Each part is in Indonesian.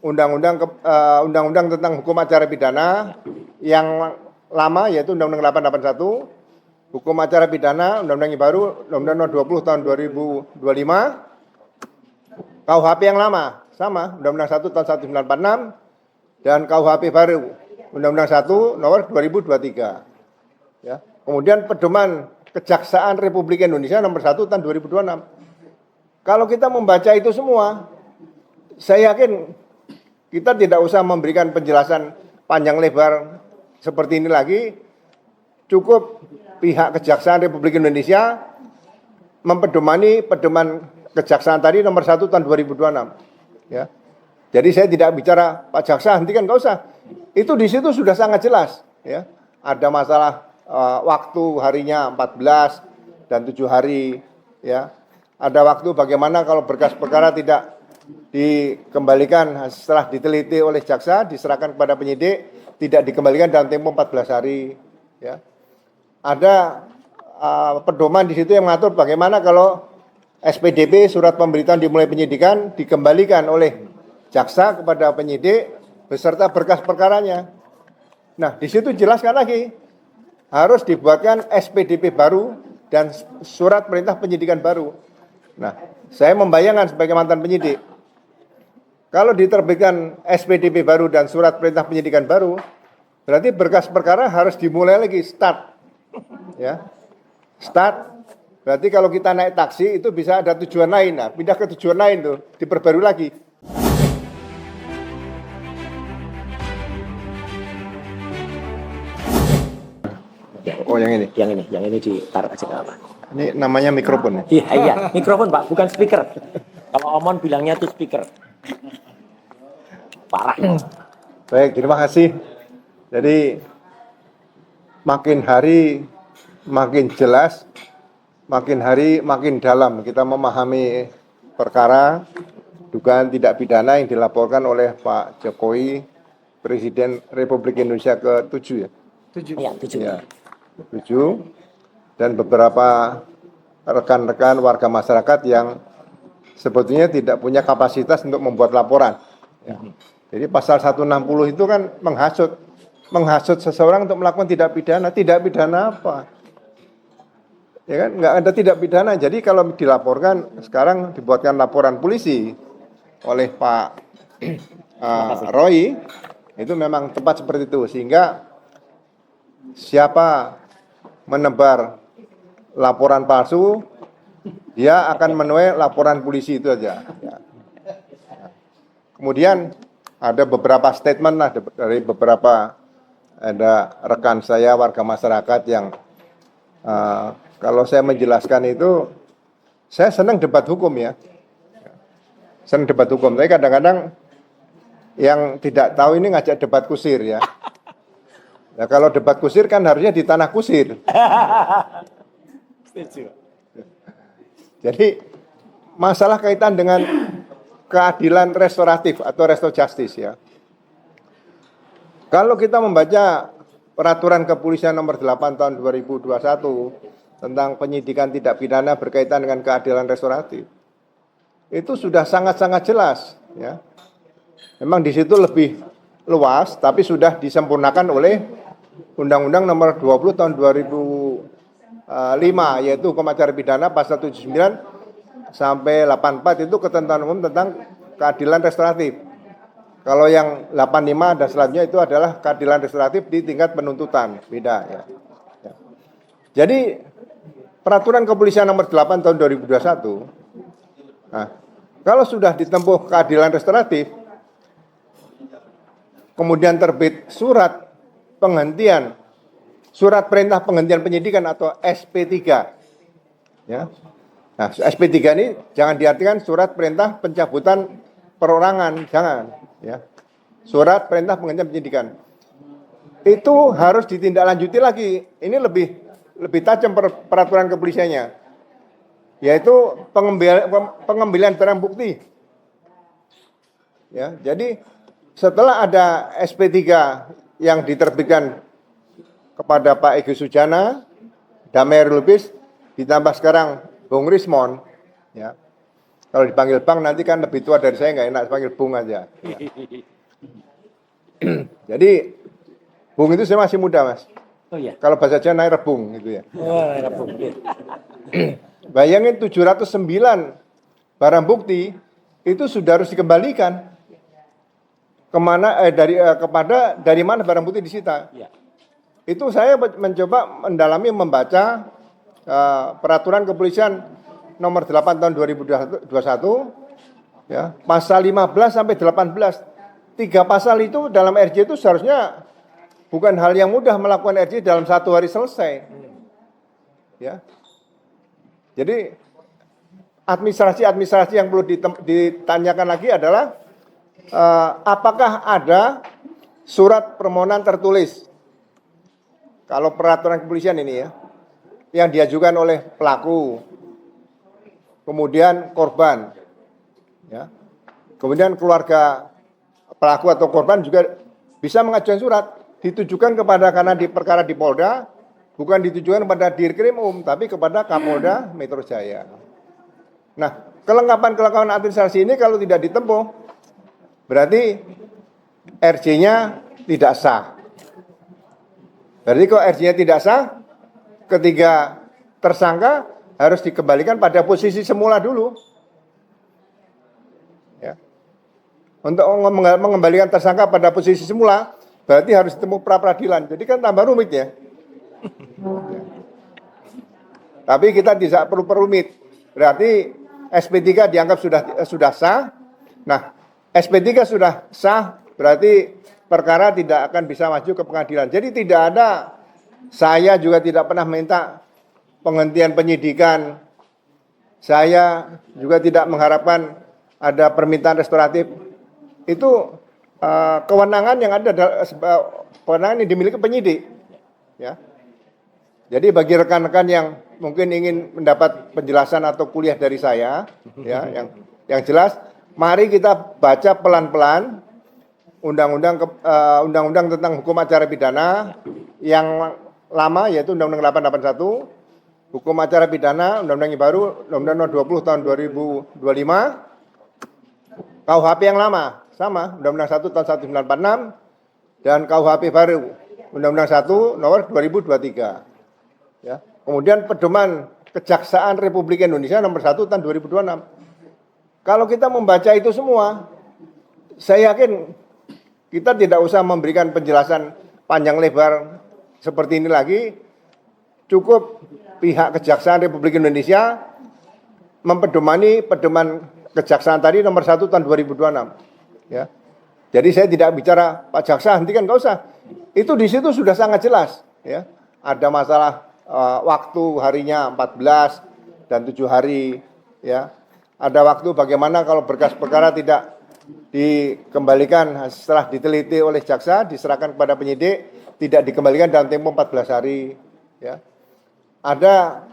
undang-undang tentang hukum acara pidana yang lama, yaitu Undang-Undang 881, hukum acara pidana, undang-undang yang baru, Undang-Undang nomor 20 tahun 2025, KUHP yang lama, sama, Undang-Undang 1 tahun 1946, dan KUHP baru, Undang-Undang 1 nomor 2023. Ya. Kemudian pedoman Kejaksaan Republik Indonesia nomor 1 tahun 2026. Kalau kita membaca itu semua, saya yakin kita tidak usah memberikan penjelasan panjang lebar seperti ini lagi. Cukup pihak Kejaksaan Republik Indonesia mempedomani pedoman Kejaksaan tadi nomor 1 tahun 2026. Ya. Jadi saya tidak bicara Pak Jaksa hentikan, nggak usah. Itu di situ sudah sangat jelas. Ya. Ada masalah waktu harinya 14 dan 7 hari. Ya. Ada waktu bagaimana kalau berkas perkara tidak dikembalikan setelah diteliti oleh jaksa, diserahkan kepada penyidik, tidak dikembalikan dalam tempo 14 hari. Ya. Ada pedoman di situ yang mengatur bagaimana kalau SPDP, surat pemberitahuan dimulai penyidikan, dikembalikan oleh jaksa kepada penyidik beserta berkas perkaranya. Nah, di situ jelaskan lagi, harus dibuatkan SPDP baru dan surat perintah penyidikan baru. Nah, saya membayangkan sebagai mantan penyidik, kalau diterbitkan SPDP baru dan surat perintah penyidikan baru, berarti berkas perkara harus dimulai lagi, start. Ya, start. Berarti kalau kita naik taksi itu bisa ada tujuan lain, nah pindah ke tujuan lain tuh, diperbarui lagi. Oh yang ini? Yang ini ditaruh aja ke apa? Ini namanya mikrofon. Iya, mikrofon Pak, bukan speaker. Kalau Omon bilangnya itu speaker. Parah. Baik, terima kasih. Jadi makin hari makin jelas, makin hari makin dalam kita memahami perkara dugaan tindak pidana yang dilaporkan oleh Pak Jokowi, Presiden Republik Indonesia ke-7 ya. 7. Iya, 7. Ya, 7. Dan beberapa rekan-rekan warga masyarakat yang sebetulnya tidak punya kapasitas untuk membuat laporan. Ya. Jadi pasal 160 itu kan menghasut seseorang untuk melakukan tindak pidana. Tidak pidana apa? Ya kan, nggak ada tindak pidana. Jadi kalau dilaporkan, sekarang dibuatkan laporan polisi oleh Pak Roy, itu memang tepat seperti itu. Sehingga siapa menebar laporan palsu, dia akan menuai laporan polisi itu aja. Ya. Kemudian ada beberapa statement lah dari beberapa ada rekan saya warga masyarakat yang kalau saya menjelaskan itu, saya senang debat hukum ya. Senang debat hukum, tapi kadang-kadang yang tidak tahu ini ngajak debat kusir ya. Nah, kalau debat kusir kan harusnya di tanah kusir. Jadi masalah kaitan dengan keadilan restoratif atau resto justice ya. Kalau kita membaca peraturan kepolisian nomor 8 tahun 2021 tentang penyidikan tindak pidana berkaitan dengan keadilan restoratif, itu sudah sangat-sangat jelas ya. Memang di situ lebih luas, tapi sudah disempurnakan oleh Undang-Undang nomor 20 tahun 2005, yaitu hukum acara pidana pasal 79 sampai 84 itu ketentuan umum tentang keadilan restoratif. Kalau yang 85 dan selanjutnya itu adalah keadilan restoratif di tingkat penuntutan, beda ya. Jadi peraturan kepolisian nomor 8 tahun 2021, nah, kalau sudah ditempuh keadilan restoratif, kemudian terbit surat penghentian, surat perintah penghentian penyidikan atau SP3. Ya. Nah, SP3 ini jangan diartikan surat perintah pencabutan perorangan, jangan. Ya. Surat perintah penghentian penyidikan. Itu harus ditindaklanjuti lagi. Ini lebih tajam peraturan kepolisiannya, yaitu pengambilan barang bukti. Ya, jadi setelah ada SP3 yang diterbitkan kepada Pak Egy Sujana, Damai Lubis, ditambah sekarang Bung Rismon, ya, Kalau dipanggil Bang nanti kan lebih tua dari saya, nggak enak dipanggil Bung aja. Jadi Bung itu saya masih muda, Mas. Oh iya. Kalau bahasa Jawa naik rebung gitu ya. Oh, Rabung. Iya. Bayangin 709 barang bukti itu sudah harus dikembalikan kemana kepada dari mana barang bukti disita. Iya. Itu saya mencoba mendalami membaca peraturan kepolisian nomor 8 tahun 2021 ya, pasal 15 sampai 18. 3 pasal itu dalam RJ itu seharusnya bukan hal yang mudah melakukan RJ dalam 1 hari selesai. Ya. Jadi administrasi yang perlu ditanyakan lagi adalah apakah ada surat permohonan tertulis. Kalau peraturan kepolisian ini ya, yang diajukan oleh pelaku, kemudian korban, ya, kemudian keluarga pelaku atau korban juga bisa mengajukan surat ditujukan kepada, karena di perkara di Polda, bukan ditujukan kepada Dirkrimum, tapi kepada Kapolda Metro Jaya. Nah, kelengkapan administrasi ini kalau tidak ditempuh, berarti RJ-nya tidak sah. Berarti kalau RJ-nya tidak sah, ketiga tersangka harus dikembalikan pada posisi semula dulu. Ya. Untuk mengembalikan tersangka pada posisi semula, berarti harus ditempuh pra-peradilan. Jadi kan tambah rumit ya. Ya. Tapi kita tidak perlu perumit. Berarti SP3 dianggap sudah sah. Nah, SP3 sudah sah, berarti perkara tidak akan bisa maju ke pengadilan. Jadi tidak ada, saya juga tidak pernah minta penghentian penyidikan. Saya juga tidak mengharapkan ada permintaan restoratif. Itu kewenangan yang ada, kewenangan yang dimiliki penyidik. Ya. Jadi bagi rekan-rekan yang mungkin ingin mendapat penjelasan atau kuliah dari saya, ya, yang jelas, mari kita baca pelan-pelan undang-undang tentang hukum acara pidana yang lama, yaitu Undang-Undang 881, hukum acara pidana, undang-undang yang baru, Undang-Undang nomor 20 tahun 2025, KUHP yang lama, sama, Undang-Undang 1 tahun 1946, dan KUHP baru, Undang-Undang 1 nomor 2023. Ya. Kemudian pedoman Kejaksaan Republik Indonesia nomor 1 tahun 2026. Kalau kita membaca itu semua, saya yakin kita tidak usah memberikan penjelasan panjang lebar seperti ini lagi. Cukup pihak Kejaksaan Republik Indonesia mempedomani pedoman Kejaksaan tadi nomor 1 tahun 2026. Ya. Jadi saya tidak bicara Pak Jaksa hentikan, nggak usah. Itu di situ sudah sangat jelas. Ya. Ada masalah waktu harinya 14 dan 7 hari, ya. Ada waktu bagaimana kalau berkas perkara tidak dikembalikan setelah diteliti oleh jaksa, diserahkan kepada penyidik, tidak dikembalikan dalam tempo 14 hari, ya. Ada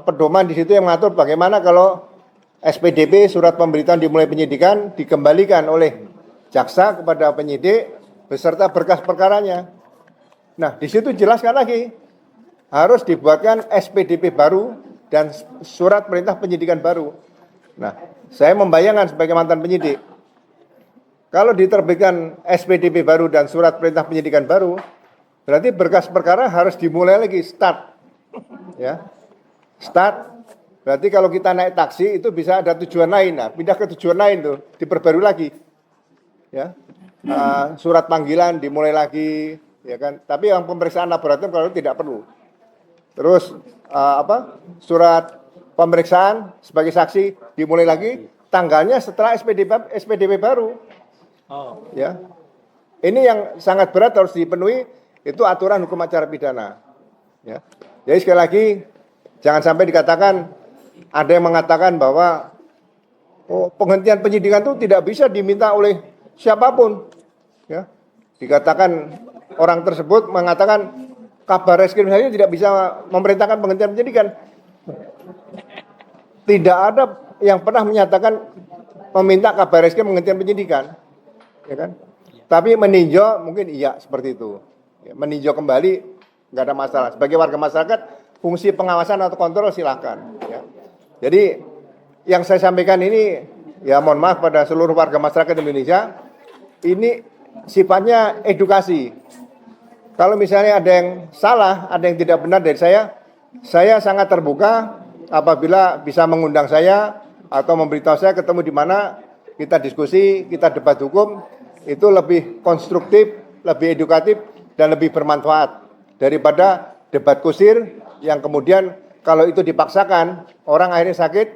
pedoman di situ yang mengatur bagaimana kalau SPDP, surat pemberitahuan dimulai penyidikan, dikembalikan oleh jaksa kepada penyidik beserta berkas perkaranya. Nah, di situ jelaskan lagi, harus dibuatkan SPDP baru dan surat perintah penyidikan baru. Nah, saya membayangkan sebagai mantan penyidik, kalau diterbitkan SPDP baru dan surat perintah penyidikan baru, berarti berkas perkara harus dimulai lagi, start. Ya. Start, berarti kalau kita naik taksi itu bisa ada tujuan lain. Nah, pindah ke tujuan lain tuh, diperbarui lagi. Ya. Surat panggilan dimulai lagi, ya kan. Tapi yang pemeriksaan laboratorium kalau tidak perlu. Terus surat pemeriksaan sebagai saksi dimulai lagi, tanggalnya setelah SPDP baru. Oh. Ya. Ini yang sangat berat harus dipenuhi, itu aturan hukum acara pidana. Ya. Jadi sekali lagi jangan sampai dikatakan, ada yang mengatakan bahwa penghentian penyidikan itu tidak bisa diminta oleh siapapun. Ya. Dikatakan orang tersebut mengatakan kabar reskrim saja tidak bisa memerintahkan penghentian penyidikan. Tidak ada yang pernah menyatakan meminta kabar reskrim penghentian penyidikan, ya kan? Tapi meninjau mungkin iya seperti itu. Ya, meninjau kembali nggak ada masalah. Sebagai warga masyarakat, fungsi pengawasan atau kontrol silakan. Ya. Jadi yang saya sampaikan ini, ya mohon maaf pada seluruh warga masyarakat Indonesia, ini sifatnya edukasi. Kalau misalnya ada yang salah, ada yang tidak benar dari saya sangat terbuka apabila bisa mengundang saya atau memberitahu saya ketemu di mana, kita diskusi, kita debat hukum, itu lebih konstruktif, lebih edukatif, dan lebih bermanfaat daripada debat kusir yang kemudian kalau itu dipaksakan, orang akhirnya sakit,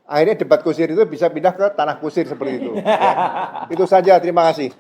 akhirnya debat kusir itu bisa pindah ke tanah kusir seperti itu. Ya. Itu saja, terima kasih.